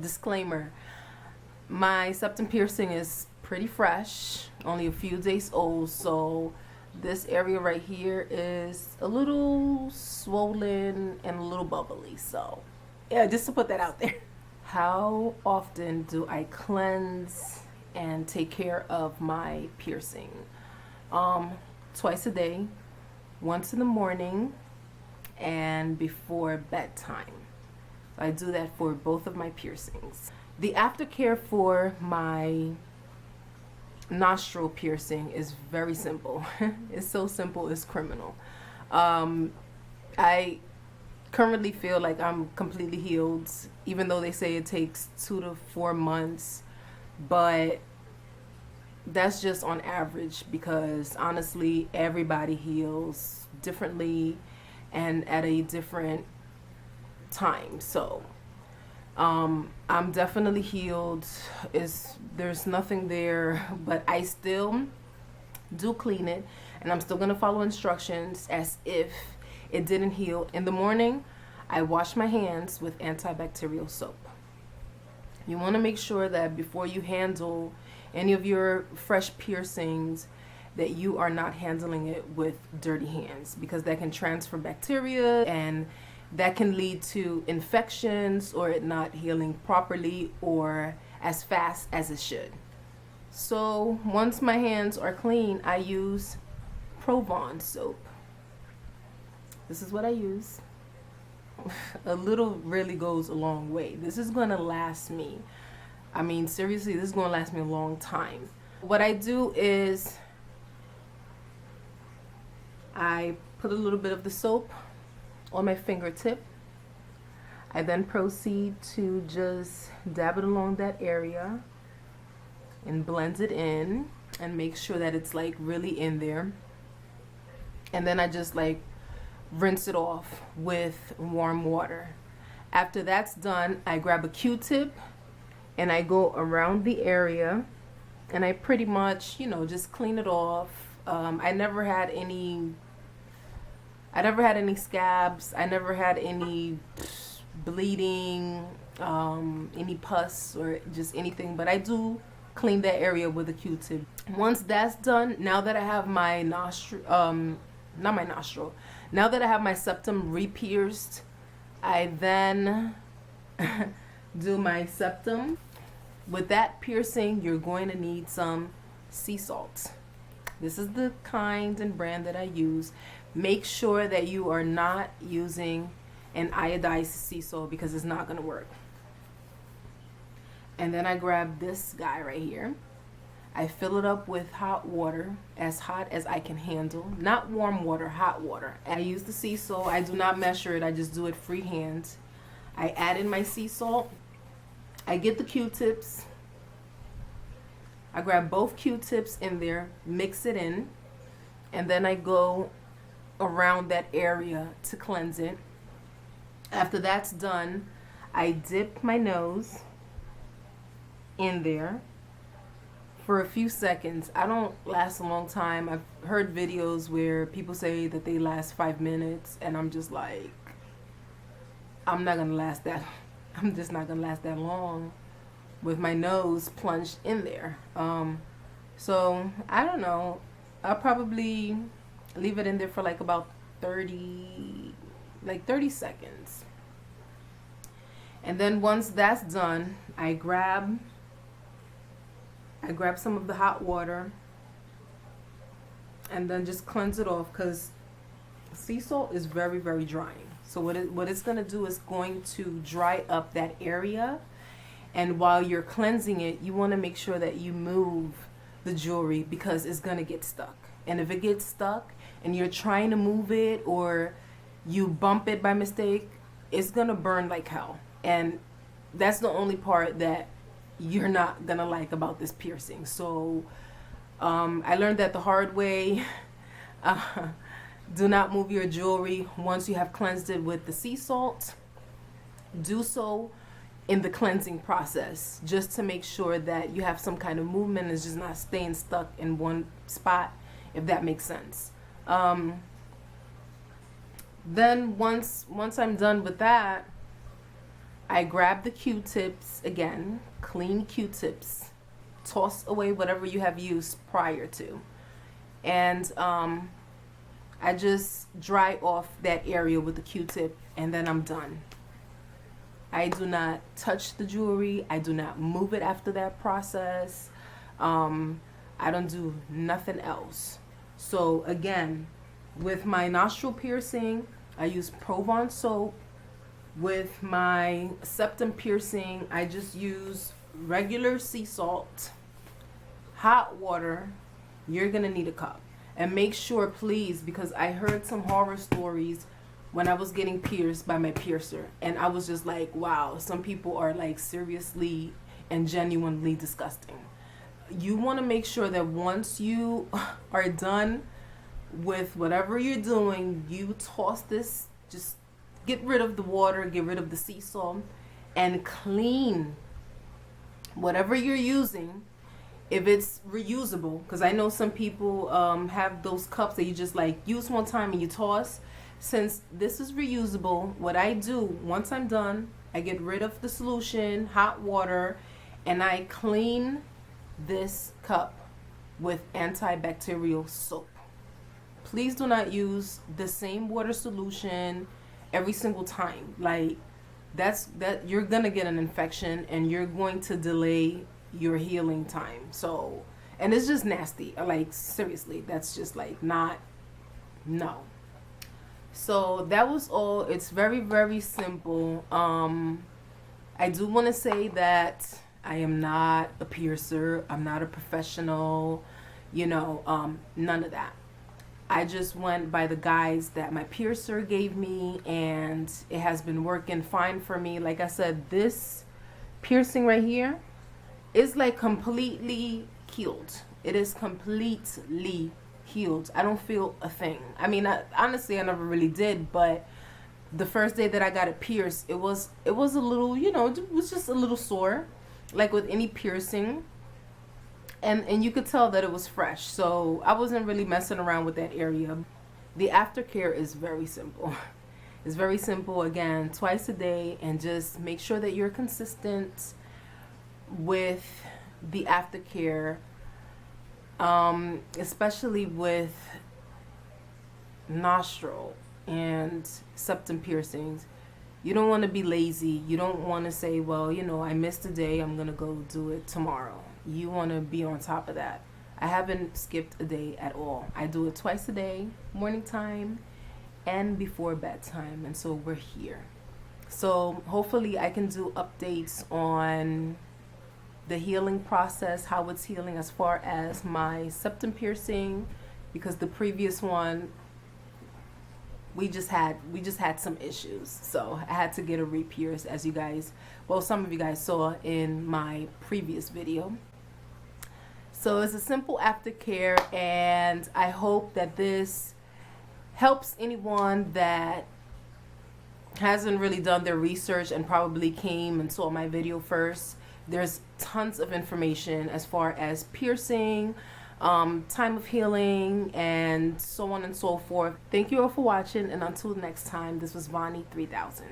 disclaimer, my septum piercing is pretty fresh, only a few days old, so this area right here is a little swollen and a little bubbly. So yeah, just to put that out there. How often do I cleanse and take care of my piercing? Twice a day, once in the morning and before bedtime. I do that for both of my piercings. The aftercare for my nostril piercing is very simple. It's so simple, it's criminal. I currently feel like I'm completely healed, even though they say it takes 2 to 4 months, but that's just on average, because honestly everybody heals differently and at a different time. So I'm definitely healed. There's nothing there, but I still do clean it, and I'm still gonna follow instructions as if it didn't heal. In the morning, I wash my hands with antibacterial soap. You want to make sure that before you handle any of your fresh piercings, that you are not handling it with dirty hands, because that can transfer bacteria and that can lead to infections or it not healing properly or as fast as it should. So once my hands are clean, I use Provon soap. This is what I use. A little really goes a long way. This is gonna last me. I mean, seriously, this is gonna last me a long time. What I do is I put a little bit of the soap on my fingertip. I then proceed to just dab it along that area and blend it in and make sure that it's like really in there. And then I just like rinse it off with warm water. After that's done, I grab a Q-tip and I go around the area and I pretty much, just clean it off. I never had any scabs. I never had any bleeding, any pus or just anything, but I do clean that area with a Q-tip. Once that's done, now that I have my now that I have my septum re-pierced, I then do my septum. With that piercing, you're going to need some sea salt. This is the kind and brand that I use. Make sure that you are not using an iodized sea salt, because it's not going to work. And then I grab this guy right here. I fill it up with hot water, as hot as I can handle. Not warm water, hot water. I use the sea salt. I do not measure it. I just do it freehand. I add in my sea salt. I get the Q-tips. I grab both Q-tips in there, mix it in, and then I go around that area to cleanse it. After that's done, I dip my nose in there for a few seconds. I don't last a long time. I've heard videos where people say that they last 5 minutes, and I'm just like, I'm just not gonna last that long with my nose plunged in there. So I don't know, I'll probably leave it in there for like about 30 seconds. And then once that's done, I grab some of the hot water and then just cleanse it off, because sea salt is very, very drying. So what it's going to do is going to dry up that area. And while you're cleansing it, you want to make sure that you move the jewelry, because it's going to get stuck. And if it gets stuck and you're trying to move it or you bump it by mistake, it's going to burn like hell. And that's the only part that you're not going to like about this piercing. So I learned that the hard way. Do not move your jewelry once you have cleansed it with the sea salt. Do so in the cleansing process, just to make sure that you have some kind of movement and it's just not staying stuck in one spot, if that makes sense. Then once I'm done with that, I grab the Q-tips again, clean Q-tips, toss away whatever you have used prior to, and I just dry off that area with the Q-tip, and then I'm done. I do not touch the jewelry. I do not move it after that process. I don't do nothing else. So again, with my nostril piercing, I use Provence soap. With my septum piercing, I just use regular sea salt, hot water. You're gonna need a cup. And make sure, please, because I heard some horror stories when I was getting pierced by my piercer, and I was just like, wow, some people are like seriously and genuinely disgusting. You want to make sure that once you are done with whatever you're doing, you toss this, just get rid of the water, get rid of the sea salt, and clean whatever you're using. If it's reusable, because I know some people have those cups that you just like use one time and you toss. Since this is reusable, what I do once I'm done, I get rid of the solution, hot water, and I clean this cup with antibacterial soap. Please do not use the same water solution every single time. Like that you're gonna get an infection and you're going to delay your healing time. So, and it's just nasty. Like seriously, that's just like not, no. So that was all. It's very, very simple. I do want to say that I am not a piercer. I'm not a professional, none of that. I just went by the guides that my piercer gave me, and it has been working fine for me. Like I said, this piercing right here is like completely healed. It is completely healed. I don't feel a thing. I mean, honestly, I never really did, but the first day that I got it pierced, it was a little, it was just a little sore, like with any piercing, and you could tell that it was fresh. So I wasn't really messing around with that area. The aftercare is very simple. It's very simple. Again, twice a day, and just make sure that you're consistent with the aftercare. Especially with nostril and septum piercings, you don't want to be lazy. You don't want to say, well, I missed a day, I'm gonna go do it tomorrow. You want to be on top of that. I haven't skipped a day at all. I do it twice a day, morning time and before bedtime, and so we're here. So hopefully I can do updates on the healing process, how it's healing as far as my septum piercing, because the previous one we just had some issues, so I had to get a re-pierce, as you guys, some of you guys saw in my previous video. So it's a simple aftercare, and I hope that this helps anyone that hasn't really done their research and probably came and saw my video first. There's tons of information as far as piercing, time of healing, and so on and so forth. Thank you all for watching, and until next time, this was Vonnie 3000.